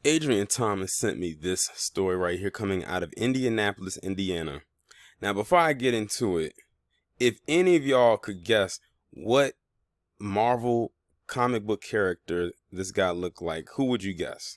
Adrian Thomas sent me this story right here coming out of Indianapolis, Indiana. Now, before I get into it, if any of y'all could guess what Marvel comic book character this guy looked like, who would you guess?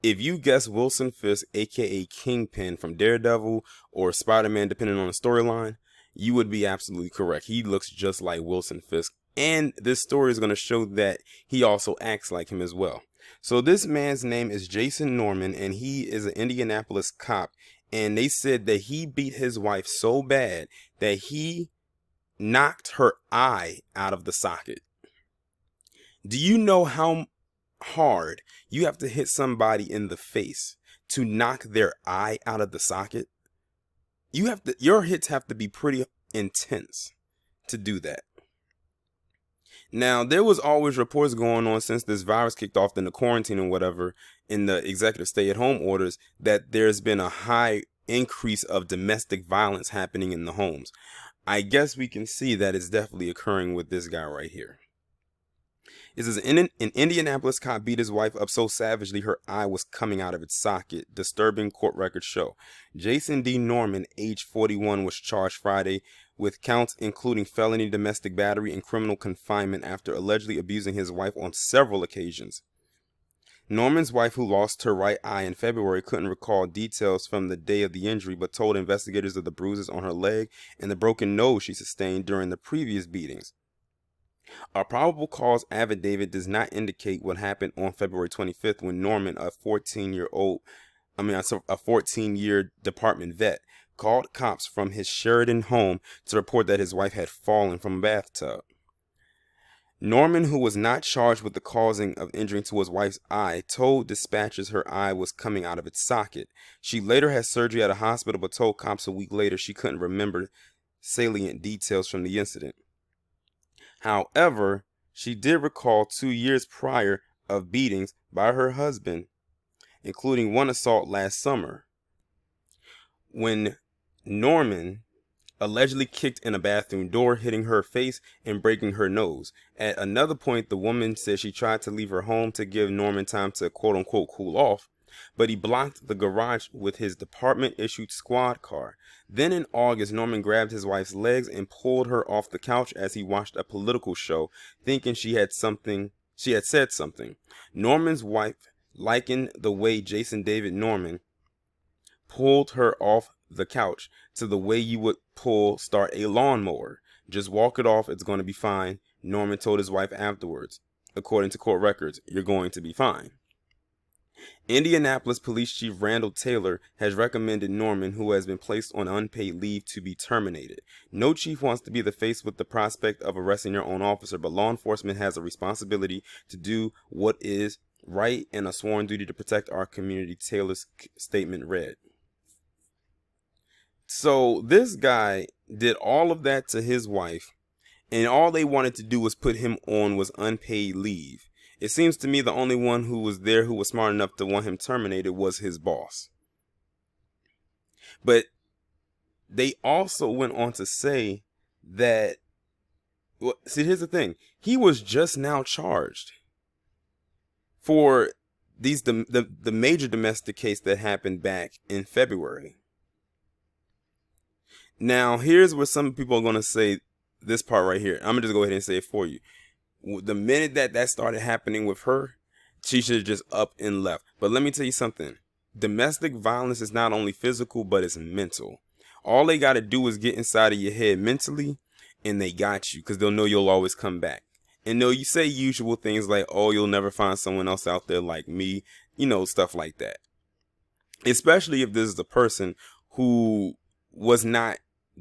If you guess Wilson Fisk, aka Kingpin from Daredevil or Spider-Man, depending on the storyline, you would be absolutely correct. He looks just like Wilson Fisk. And this story is going to show that he also acts like him as well. So this man's name is Jason Norman, and he is an Indianapolis cop. And they said that he beat his wife so bad that he knocked her eye out of the socket. Do you know how hard you have to hit somebody in the face to knock their eye out of the socket? Your hits have to be pretty intense to do that. Now, there was always reports going on since this virus kicked off in the quarantine and whatever, in the executive stay-at-home orders, that there's been a high increase of domestic violence happening in the homes. I guess we can see that it's definitely occurring with this guy right here. It says, an Indianapolis cop beat his wife up so savagely her eye was coming out of its socket. Disturbing court records show. Jason D. Norman, age 41, was charged Friday with counts including felony domestic battery and criminal confinement after allegedly abusing his wife on several occasions. Norman's wife, who lost her right eye in February, couldn't recall details from the day of the injury, but told investigators of the bruises on her leg and the broken nose she sustained during the previous beatings. A probable cause affidavit does not indicate what happened on February 25th when Norman, a 14-year department vet, called cops from his Sheridan home to report that his wife had fallen from a bathtub. Norman, who was not charged with the causing of injury to his wife's eye, told dispatchers her eye was coming out of its socket. She later had surgery at a hospital but told cops a week later she couldn't remember salient details from the incident. However, she did recall 2 years prior of beatings by her husband, including one assault last summer, when Norman allegedly kicked in a bathroom door, hitting her face and breaking her nose. At another point, the woman said she tried to leave her home to give Norman time to quote-unquote cool off, but he blocked the garage with his department-issued squad car. Then in August, Norman grabbed his wife's legs and pulled her off the couch as he watched a political show, thinking she had said something. Norman's wife likened the way Jason David Norman pulled her off the couch to the way you would start a lawnmower. Just walk it off, it's going to be fine, Norman told his wife afterwards. According to court records, you're going to be fine. Indianapolis Police Chief Randall Taylor has recommended Norman, who has been placed on unpaid leave, to be terminated. No chief wants to be faced with the prospect of arresting your own officer, but law enforcement has a responsibility to do what is right and a sworn duty to protect our community, Taylor's statement read. So this guy did all of that to his wife, and all they wanted to do was put him on was unpaid leave. It seems to me the only one who was there who was smart enough to want him terminated was his boss. But they also went on to say that, well, see, here's the thing. He was just now charged for the major domestic case that happened back in February. Now, here's where some people are going to say this part right here. I'm going to just go ahead and say it for you. The minute that started happening with her, she should have just up and left. But let me tell you something. Domestic violence is not only physical, but it's mental. All they got to do is get inside of your head mentally, and they got you, because they'll know you'll always come back. And you say usual things like, oh, you'll never find someone else out there like me, stuff like that. Especially if this is a person who was not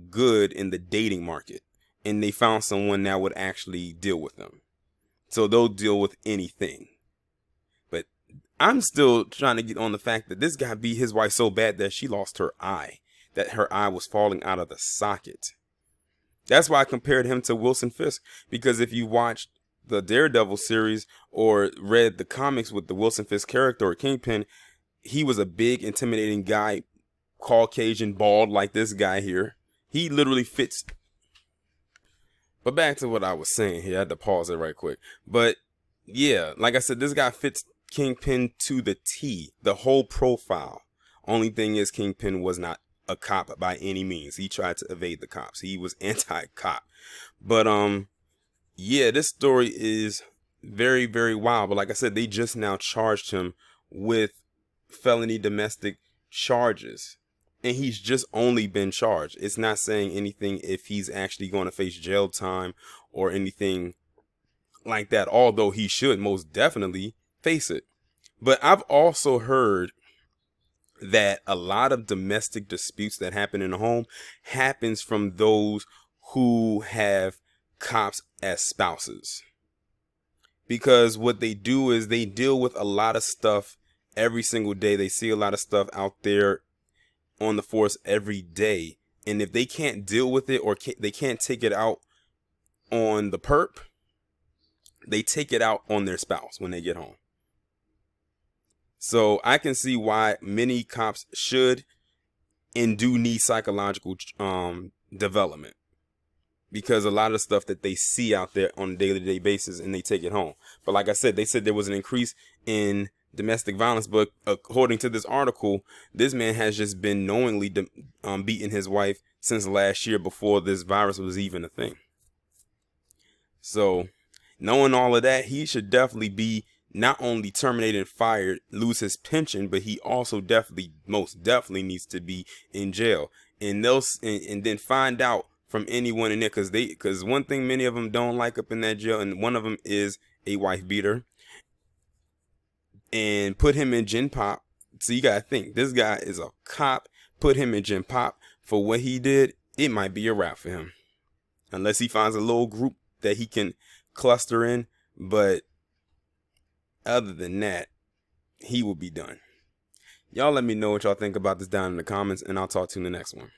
good in the dating market, and they found someone that would actually deal with them. So they'll deal with anything. But I'm still trying to get on the fact that this guy beat his wife so bad that she lost her eye, that her eye was falling out of the socket. That's why I compared him to Wilson Fisk, because if you watched the Daredevil series or read the comics with the Wilson Fisk character or Kingpin, he was a big, intimidating guy, Caucasian, bald like this guy here. He literally fits. But back to what I was saying here. I had to pause it right quick. But yeah, like I said, this guy fits Kingpin to the T, the whole profile. Only thing is, Kingpin was not a cop by any means. He tried to evade the cops. He was anti-cop. But yeah, this story is very, very wild. But like I said, they just now charged him with felony domestic charges. And he's just only been charged. It's not saying anything if he's actually going to face jail time or anything like that, although he should most definitely face it. But I've also heard that a lot of domestic disputes that happen in the home happens from those who have cops as spouses. Because what they do is they deal with a lot of stuff every single day. They see a lot of stuff out there on the force every day. And if they can't deal with it, or they can't take it out on the perp, they take it out on their spouse when they get home. So I can see why many cops should and do need psychological development, because a lot of stuff that they see out there on a day-to-day basis, and they take it home. But like I said, they said there was an increase in domestic violence, but according to this article, this man has just been knowingly beating his wife since last year, before this virus was even a thing. So knowing all of that, he should definitely be not only terminated and fired, lose his pension, but he also most definitely needs to be in jail. And then find out from anyone in there, because one thing many of them don't like up in that jail, and one of them is a wife beater, and put him in Gen Pop. So you gotta think, this guy is a cop. Put him in Gen Pop for what he did. It might be a wrap for him, unless he finds a little group that he can cluster in. But other than that, he will be done. Y'all let me know what y'all think about this down in the comments, and I'll talk to you in the next one.